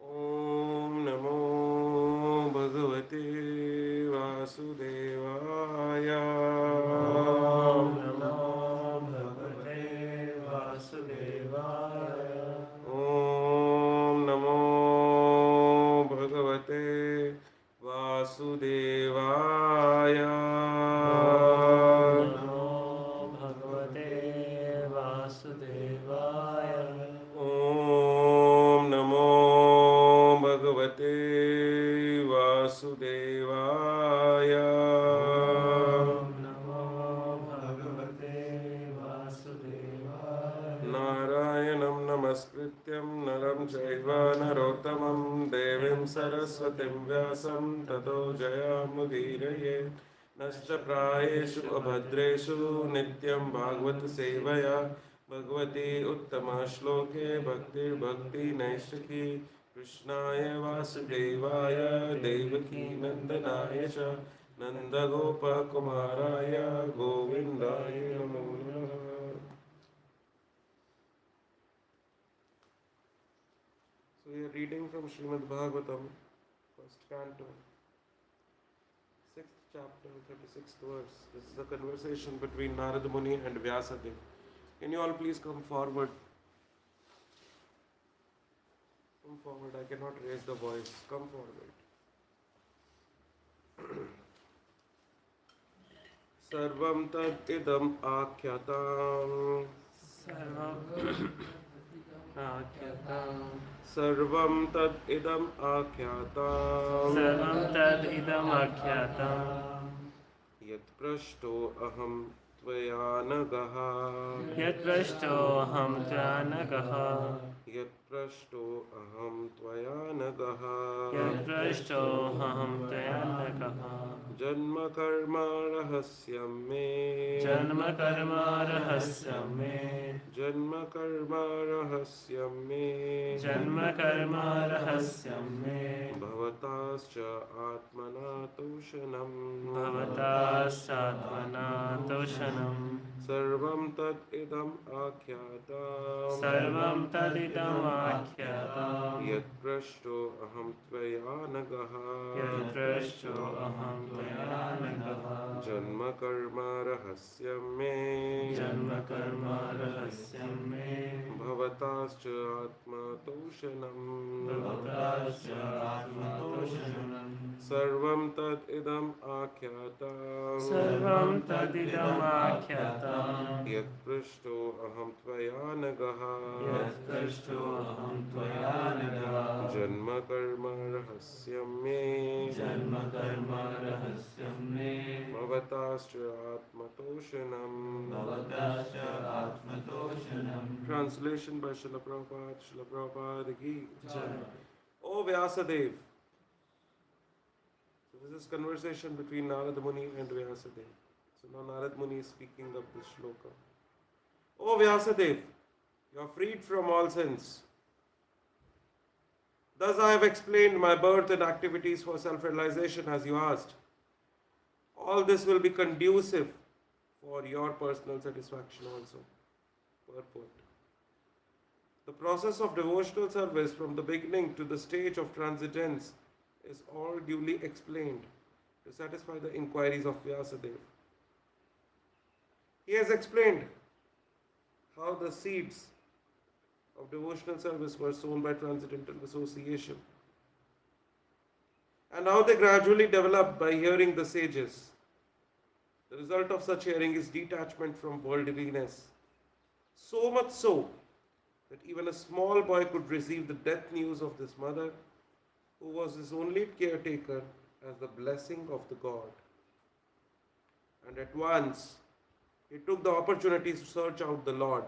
Om Namo Bhagavate Vasudevaya. Om Namo Bhagavate Vasudevaya. Om Namo Bhagavate Vasudevaya. Om Namo Bhagavate Vasudevaya. Om Namo Bhagavate Vasudevaya. Narayanam Namaskrityam Naram Chaiva Narottamam Devim Saraswatim Vyasam Tato Jayamudiraye. Nashtaprayeshu abhadreshu nityam bhagavata sevaya Bhagavati uttama shloke bhakti bhakti naishaki Krishnaya Vasudevaya Devaki Nandanaya cha Nandagopa Kumaraya Govindaya Namo Namaha. So we are reading from Srimad Bhagavatam, first canto, 6th chapter 36th verse. This is a conversation between Narada Muni and Vyasadeva. Can you all please come forward? Come forward. I cannot raise the voice. Come forward. Sarvam tad idam akyatam. Sarvam tad idam akyatam. Yat prashto aham tvaya nagaha. Yat prashto aham tvaya nagaha. Janma karma rahasyam me. Janma karma rahasyam me. Bhavatascha atmana toshanam. Sarvam tad idam akyatam. Yat prashto aham tvaya nagaha. Janma karma rahasyam me. Bhavatascha atma toshanam. Sarvam tad idam akyatam. Yat prashto aham tvaya nagaha. Janma karma rahasyam me. Bhavatascha atmatoshanam. Translation by Srila Prabhupada. Srila Prabhupada ki jai. O Vyasadeva. So this is conversation between Narada Muni and Vyasadeva. So now Narada Muni is speaking of this shloka. O Vyasadeva, you are freed from all sins. Thus I have explained my birth and activities for self-realization as you asked. All this will be conducive for your personal satisfaction also. Purport. The process of devotional service from the beginning to the stage of transcendence is all duly explained to satisfy the inquiries of Vyasadeva. He has explained how the seeds of devotional service were sown by transcendental association and how they gradually developed by hearing the sages. The result of such hearing is detachment from worldliness, so much so that even a small boy could receive the death news of this mother, who was his only caretaker, as the blessing of the God. And at once, he took the opportunity to search out the Lord.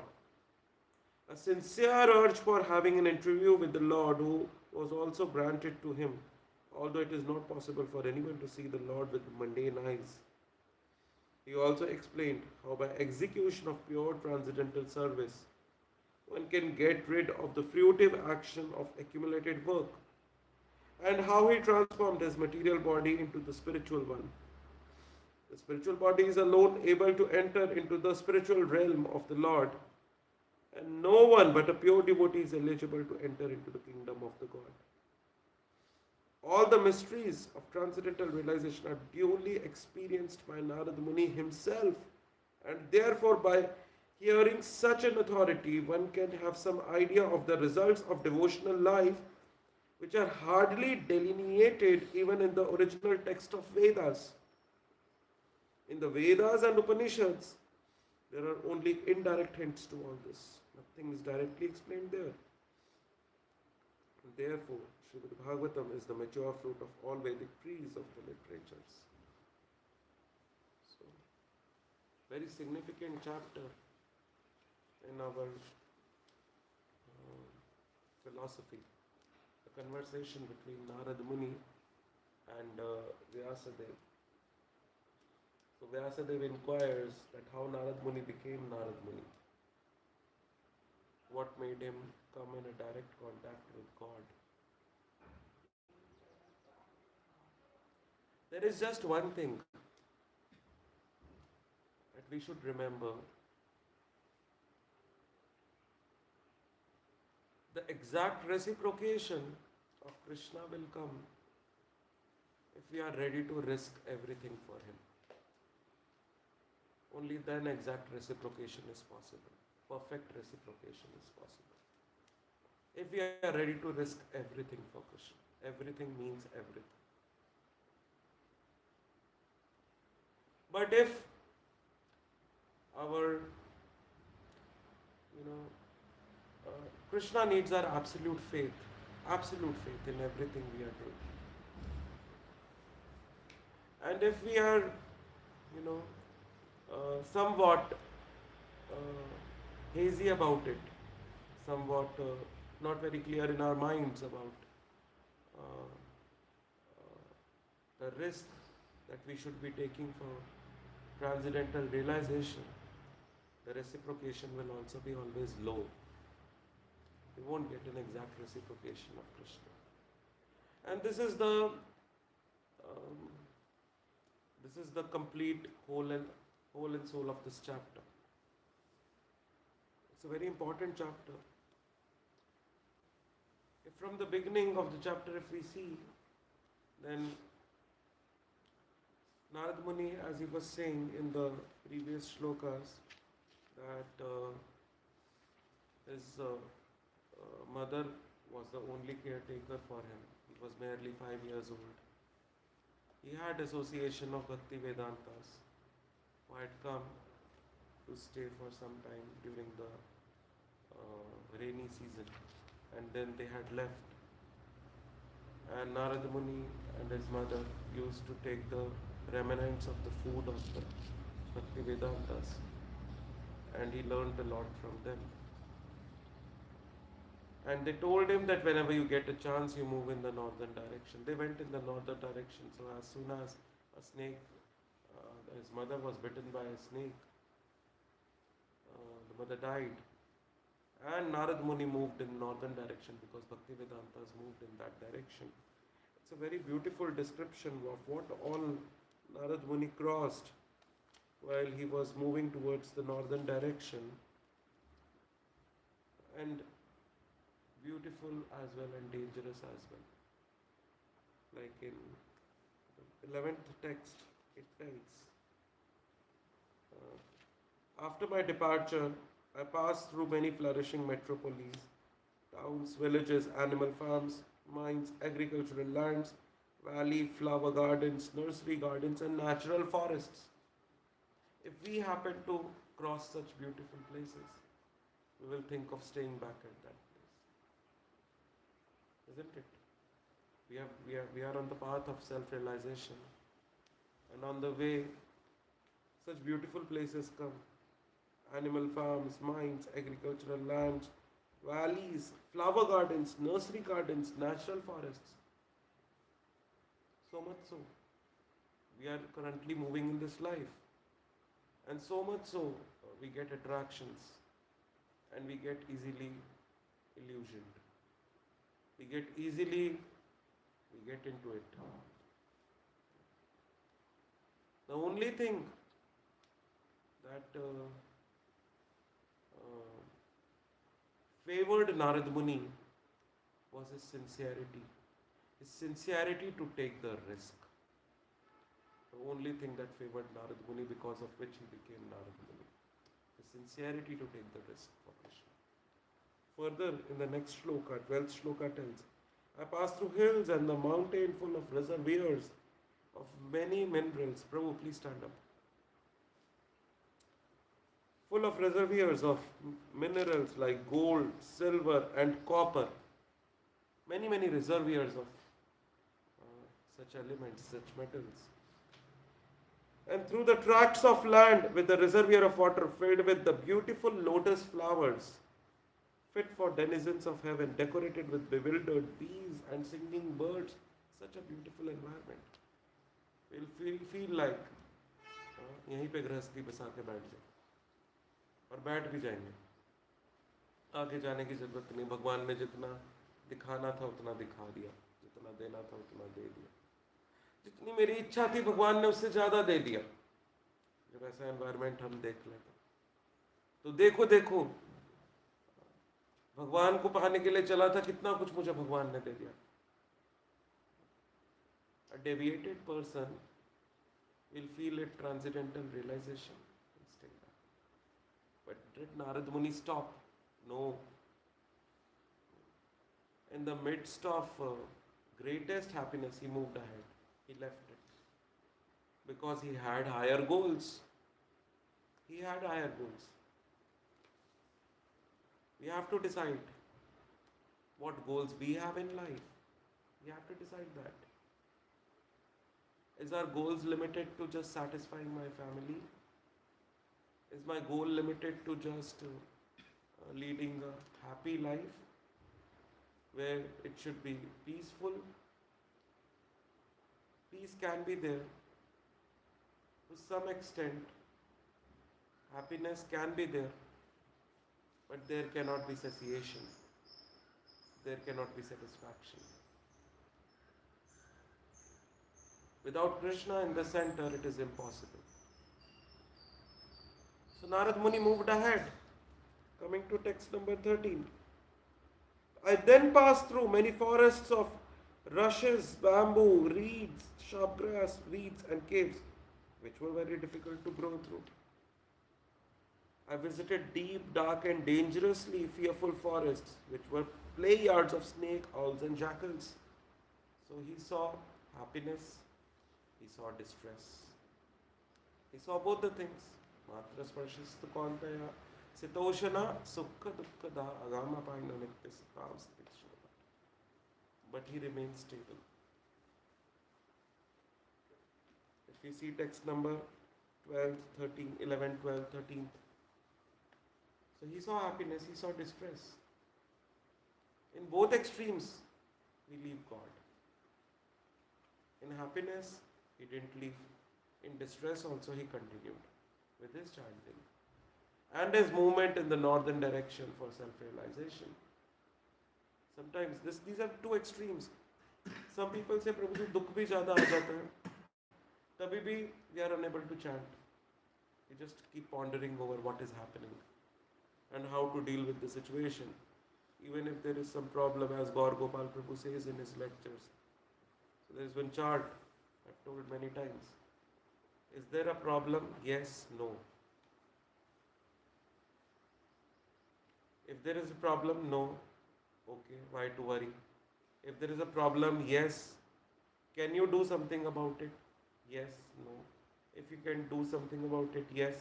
A sincere urge for having an interview with the Lord, who was also granted to him, although it is not possible for anyone to see the Lord with mundane eyes. He also explained how by execution of pure transcendental service, one can get rid of the fruitive action of accumulated work, and how he transformed his material body into the spiritual one. The spiritual body is alone able to enter into the spiritual realm of the Lord, and no one but a pure devotee is eligible to enter into the kingdom of the God. All the mysteries of transcendental realization are duly experienced by Narada Muni himself, and therefore by hearing such an authority, one can have some idea of the results of devotional life, which are hardly delineated even in the original text of Vedas. In the Vedas and Upanishads, there are only indirect hints to all this. Nothing is directly explained there. And therefore, Srimad Bhagavatam is the mature fruit of all Vedic trees of the literatures. So, very significant chapter in our philosophy. The conversation between Narada Muni and Vyasadeva. So Vyasadeva inquires that how Narada Muni became Narada Muni. What made him come in a direct contact with God. There is just one thing that we should remember. The exact reciprocation of Krishna will come if we are ready to risk everything for Him. Only then exact reciprocation is possible. Perfect reciprocation is possible. If we are ready to risk everything for Krishna, everything means everything. But if our, Krishna needs our absolute faith in everything we are doing. And if we are, somewhat hazy about it, somewhat not very clear in our minds about the risk that we should be taking for transcendental realization, the reciprocation will also be always low. We won't get an exact reciprocation of Krishna. And this is the complete whole and soul of this chapter. It's a very important chapter. If from the beginning of the chapter, if we see, then Narad Muni, as he was saying in the previous shlokas, that his mother was the only caretaker for him. He was barely 5 years old. He had association of Bhakti Vedantas who had come to stay for some time during the rainy season, and then they had left. And Narad Muni and his mother used to take the remnants of the food of the Bhakti Vedantas, and he learned a lot from them. And they told him that whenever you get a chance, you move in the northern direction. They went in the northern direction. So as soon as a snake, his mother was bitten by a snake, the mother died. And Narad Muni moved in northern direction because Bhakti Vedantas moved in that direction. It's a very beautiful description of what all Narad Muni crossed while he was moving towards the northern direction. And beautiful as well and dangerous as well. Like in the 11th text, it tells, after my departure, I passed through many flourishing metropolises, towns, villages, animal farms, mines, agricultural lands, valley, flower gardens, nursery gardens, and natural forests. If we happen to cross such beautiful places, we will think of staying back at that place. Isn't it? We are on the path of self-realization, and on the way, such beautiful places come. Animal farms, mines, agricultural lands, valleys, flower gardens, nursery gardens, natural forests. So much so, we are currently moving in this life. And so much so, we get attractions and we get easily illusioned. We get into it. The only thing that favored Narad Muni was his sincerity to take the risk. The only thing that favored Narad Muni, because of which he became Narad Muni, the sincerity to take the risk for Krishna. Further, in the next shloka, 12th shloka tells, I passed through hills and the mountain full of reservoirs of many minerals. Prabhu, please stand up. Full of reservoirs of minerals like gold, silver and copper. Many reservoirs of such elements, such metals. And through the tracts of land with the reservoir of water filled with the beautiful lotus flowers, fit for denizens of heaven, decorated with bewildered bees and singing birds. Such a beautiful environment. We'll feel like यहीं पे गृहस्थी बसा के बैठ जाए, और बैठ भी जाएंगे. आगे जाने की जरूरत नहीं. भगवान ने जितना दिखाना था उतना दिखा दिया, जितना देना था उतना दे दिया. जितनी मेरी इच्छा थी भगवान ने उससे ज़्यादा दे दिया. जब ऐसा एनवायरनमेंट हम देख लें तो देखो भगवान को पाने के लिए चला था, कितना कुछ मुझे भगवान ने दे दिया. A deviated person will feel it transcendental realization and stay there. But did Narad Muni stop? No. In the midst of greatest happiness, he moved ahead. He left it. Because he had higher goals. He had higher goals. We have to decide what goals we have in life. We have to decide that. Is our goals limited to just satisfying my family? Is my goal limited to just leading a happy life where it should be peaceful? Peace can be there to some extent. Happiness can be there, but there cannot be satiation. There cannot be satisfaction. Without Krishna in the center, it is impossible. So Narad Muni moved ahead. Coming to text number 13. I then passed through many forests of rushes, bamboo, reeds, sharp grass, weeds, and caves, which were very difficult to grow through. I visited deep, dark, and dangerously fearful forests, which were play yards of snake, owls, and jackals. So he saw happiness, he saw distress. He saw both the things. Matra sparshistha kauntaya sitoshana sukha dukkha agama paina nitya satam stikshana. But he remained stable. If you see text number 12, 13, 11, 12, 13. So he saw happiness, he saw distress. In both extremes, we leave God. In happiness, he didn't leave. In distress also, he continued with his chanting and his movement in the northern direction for self-realization. Sometimes these are two extremes. Some people say, Prabhuji, dukh bhi zyada aa jata hai. Tabhi bhi we are unable to chant. We just keep pondering over what is happening and how to deal with the situation. Even if there is some problem, as Gaur Gopal Prabhu says in his lectures. So there is one chart, I've told many times. Is there a problem? Yes, no. If there is a problem, no. Okay, why to worry? If there is a problem, yes. Can you do something about it? Yes, no. If you can do something about it, yes.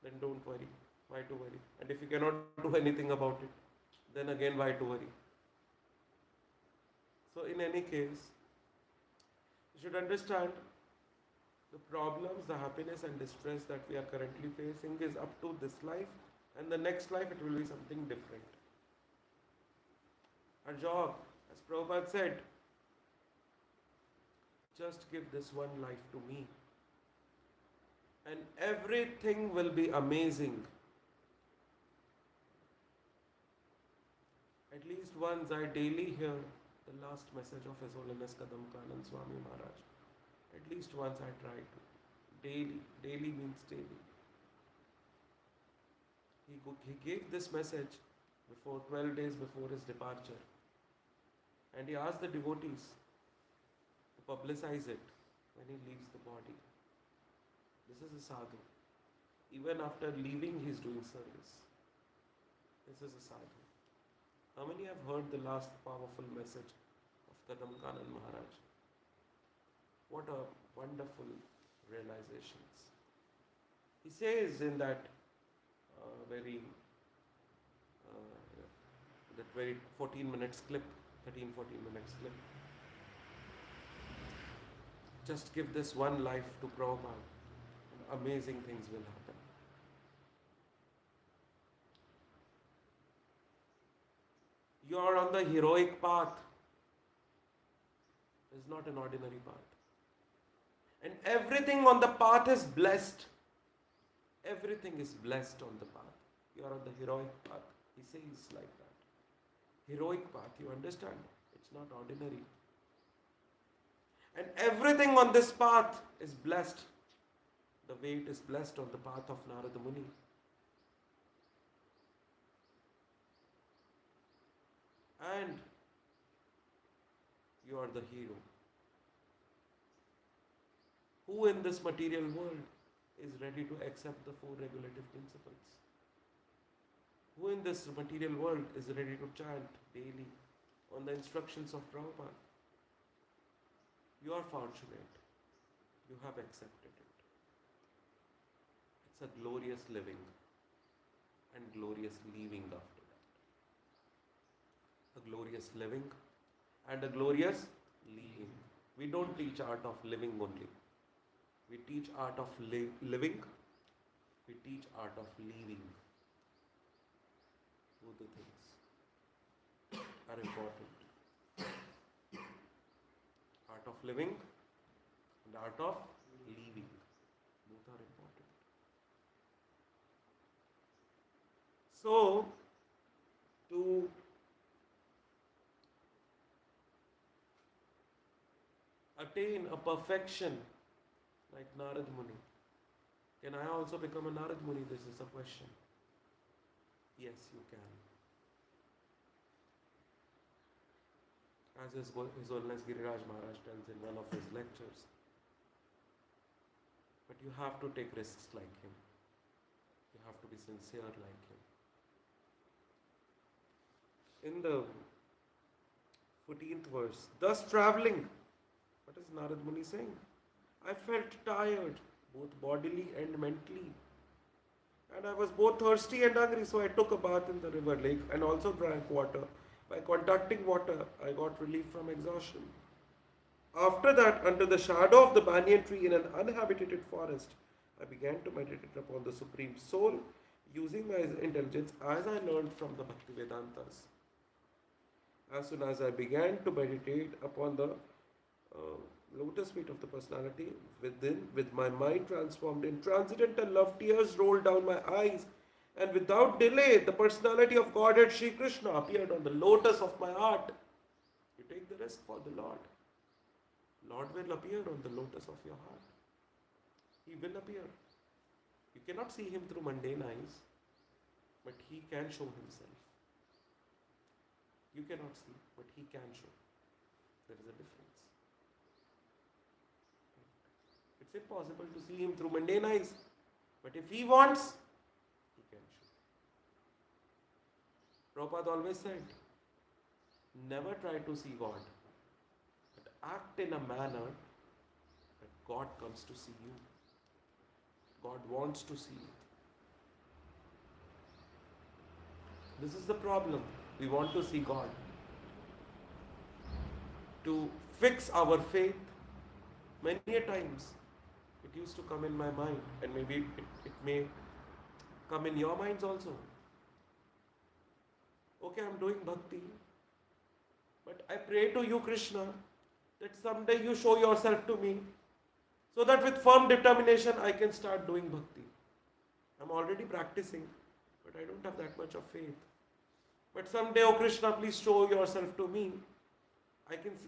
Then don't worry. Why to worry? And if you cannot do anything about it, then again why to worry? So in any case, you should understand the problems, the happiness and distress that we are currently facing is up to this life, and the next life it will be something different. Our job, as Prabhupada said, just give this one life to me and everything will be amazing. At least once I daily hear the last message of His Holiness Kadam Kanand Swami Maharaj. At least once I try to. Daily. Daily means daily. He gave this message before 12 days before his departure. And he asked the devotees to publicize it when he leaves the body. This is a sadhu. Even after leaving, he is doing service. This is a sadhu. How many have heard the last powerful message of Kadam Kanand Maharaj? What a wonderful realizations. He says in that very 14 minutes clip, 13-14 minutes clip, just give this one life to Prabhupada and amazing things will happen. You are on the heroic path. It is not an ordinary path. And everything on the path is blessed. Everything is blessed on the path. You are on the heroic path. He says like that. Heroic path, you understand? It's not ordinary. And everything on this path is blessed. The way it is blessed on the path of Narada Muni. And you are the hero. Who in this material world is ready to accept the four regulative principles? Who in this material world is ready to chant daily on the instructions of Prabhupada? You are fortunate. You have accepted it. It's a glorious living and glorious leaving after that. A glorious living and a glorious leaving. We don't teach art of living only. We teach art of living. We teach art of leaving. Both the things are important. Art of living and art of leaving. Both are important. So, to attain a perfection like Narad Muni, can I also become a Narad Muni? This is a question. Yes, you can. As His Holiness Giriraj Maharaj tells in one of his lectures. But you have to take risks like him. You have to be sincere like him. In the 14th verse, thus traveling, what is Narad Muni saying? I felt tired, both bodily and mentally. And I was both thirsty and hungry, so I took a bath in the river lake and also drank water. By contacting water, I got relief from exhaustion. After that, under the shadow of the banyan tree in an uninhabited forest, I began to meditate upon the Supreme Soul, using my intelligence as I learned from the Bhakti Vedantas. As soon as I began to meditate upon the lotus feet of the personality within, with my mind transformed in transcendental love, tears rolled down my eyes, and without delay, the personality of Godhead Sri Krishna appeared on the lotus of my heart. You take the risk for the Lord. Lord will appear on the lotus of your heart. He will appear. You cannot see Him through mundane eyes, but He can show Himself. You cannot see, but He can show. There is a difference. It's impossible to see Him through mundane eyes, but if He wants, He can show. Prabhupada always said, never try to see God, but act in a manner that God comes to see you. God wants to see you. This is the problem. We want to see God. To fix our faith, many a times it used to come in my mind, and maybe it may come in your minds also. Okay, I'm doing bhakti, but I pray to you, Krishna, that someday you show yourself to me, so that with firm determination I can start doing bhakti. I'm already practicing, but I don't have that much of faith. But someday, oh Krishna, please show yourself to me.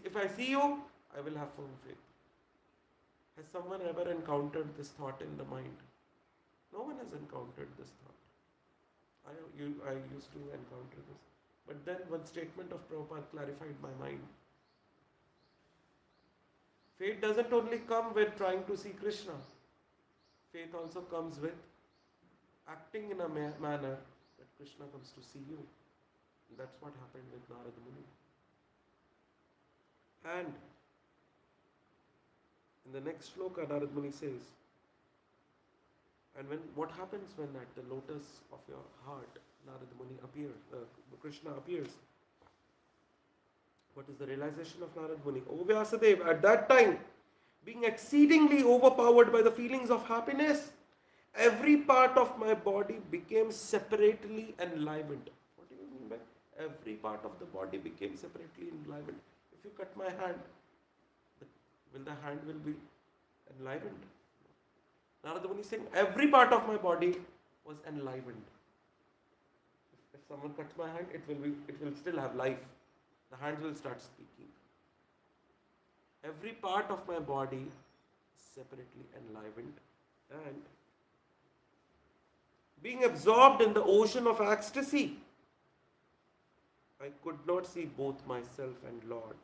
If I see you, I will have firm faith. Has someone ever encountered this thought in the mind? No one has encountered this thought. I used to encounter this. But then one statement of Prabhupada clarified my mind. Faith doesn't only come with trying to see Krishna. Faith also comes with acting in a manner that Krishna comes to see you. And that's what happened with Narad Muni. And in the next shloka, Narad Muni says, and what happens when at the lotus of your heart, Narad Muni appears, Krishna appears? What is the realization of Narad Muni? O Vyasadeva, at that time, being exceedingly overpowered by the feelings of happiness, every part of my body became separately enlivened. What do you mean by every part of the body became separately enlivened? If you cut my hand, will the hand will be enlivened? Narada Muni is saying every part of my body was enlivened. If someone cuts my hand, it will still have life. The hands will start speaking. Every part of my body is separately enlivened, and being absorbed in the ocean of ecstasy, I could not see both myself and Lord.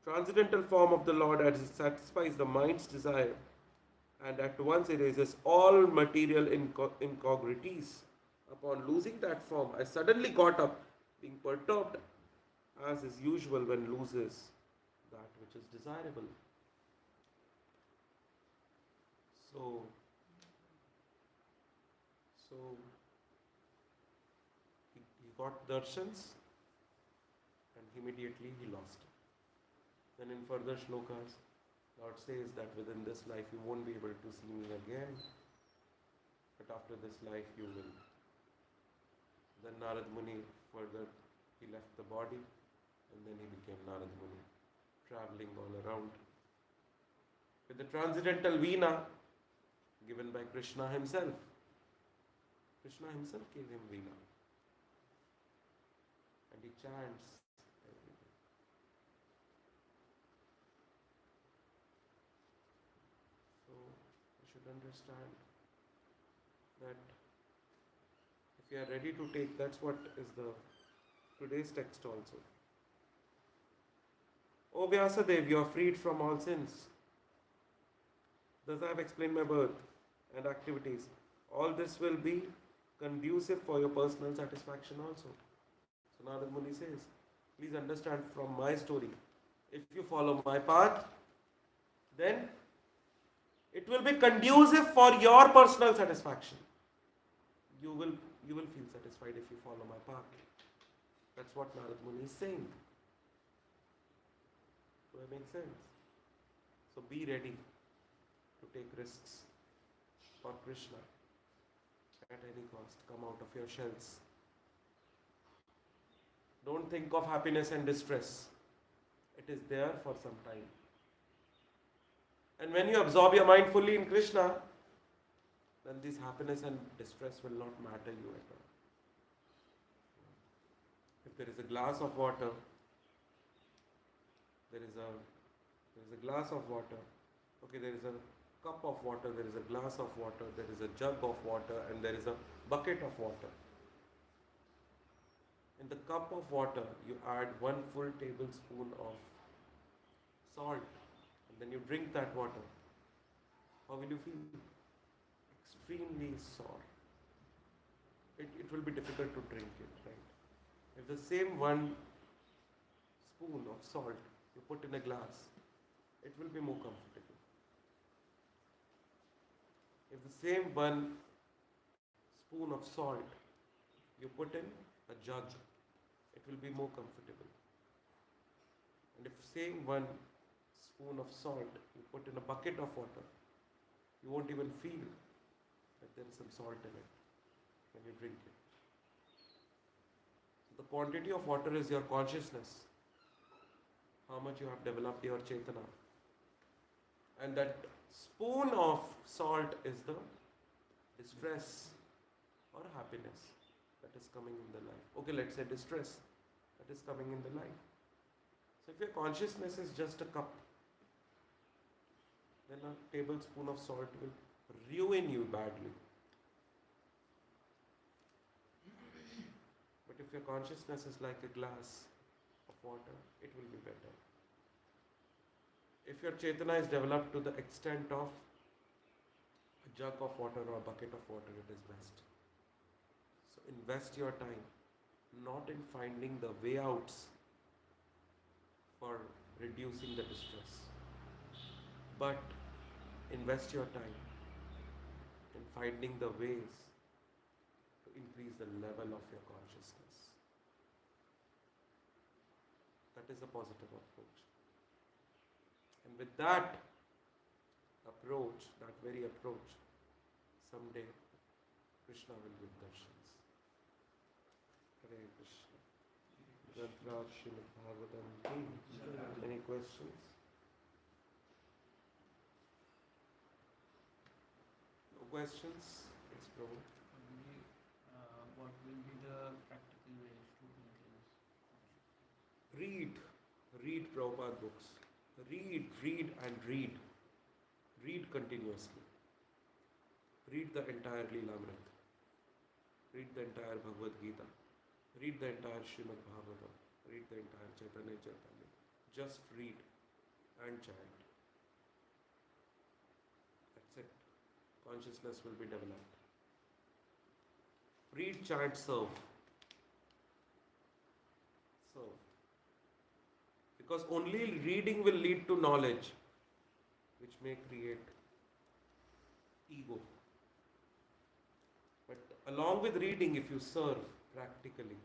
transcendental form of the Lord as it satisfies the mind's desire and at once erases all material incongruities. Upon losing that form, I suddenly got up, being perturbed, as is usual when loses that which is desirable. So, so he got darshans and immediately he lost it. Then in further shlokas, Lord says that within this life you won't be able to see me again, but after this life you will. Then Narad Muni further, he left the body and then he became Narad Muni, traveling all around with the transcendental veena given by Krishna himself. Krishna himself gave him veena and he chants every day. So you should understand that if you are ready to take, that's what is the today's text also. O Vyasadev, you are freed from all sins. Thus I have explained my birth and activities. All this will be conducive for your personal satisfaction also. So Narad Muni says, please understand from my story, if you follow my path, then it will be conducive for your personal satisfaction. You will feel satisfied if you follow my path. That's what Narad Muni is saying. Does that make sense? So be ready to take risks for Krishna at any cost. Come out of your shells. Don't think of happiness and distress. It is there for some time. And when you absorb your mind fully in Krishna, then this happiness and distress will not matter you at all. If there is a glass of water, there is a glass of water, okay, there is a cup of water, there is a glass of water, there is a jug of water, and there is a bucket of water. In the cup of water, you add 1 full tablespoon of salt, and then you drink that water. How will you feel? Extremely sour. It will be difficult to drink it, right? If the same 1 spoon of salt you put in a glass, it will be more comfortable. If the same 1 spoon of salt you put in a jug, it will be more comfortable. And if same 1 spoon of salt you put in a bucket of water, you won't even feel that there is some salt in it when you drink it. So the quantity of water is your consciousness, how much you have developed your Chetana. And that spoon of salt is the distress or happiness that is coming in the life. Okay, let's say distress that is coming in the life. So if your consciousness is just a cup, then a tablespoon of salt will ruin you badly. But if your consciousness is like a glass of water, it will be better. If your Chetana is developed to the extent of a jug of water or a bucket of water, it is best. So invest your time not in finding the way outs for reducing the distress, but invest your time in finding the ways to increase the level of your consciousness. That is a positive approach. And with that approach, that very approach, someday Krishna will give darshans. Hare Krishna. Granth Srimad Bhagavatam. Any questions? No questions? Yes, Prabhu. What will be the practical ways to increase? Read Prabhupada books. Read and read. Read continuously. Read the entire Leelamrit. Read the entire Bhagavad Gita. Read the entire Srimad Bhagavatam. Read the entire Chaitanya Chaitanya. Just read and chant. That's it. Consciousness will be developed. Read, chant, serve. Serve. Because only reading will lead to knowledge, which may create ego. But along with reading, if you serve practically,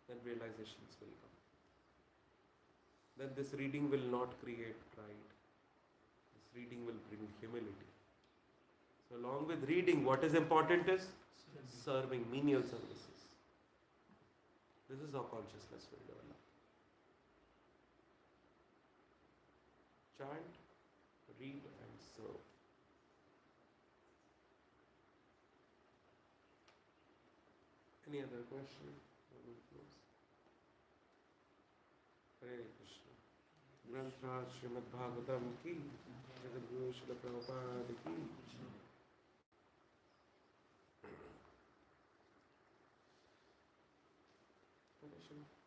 then realizations will come. Then this reading will not create pride. This reading will bring humility. So along with reading, what is important is serving, menial services. This is how consciousness will develop. Chant, read and serve. Any other question? Hare Krishna. Granth Srimad Bhagavatam ki, Jagadguru Srila Prabhupada ki. Hare Krishna.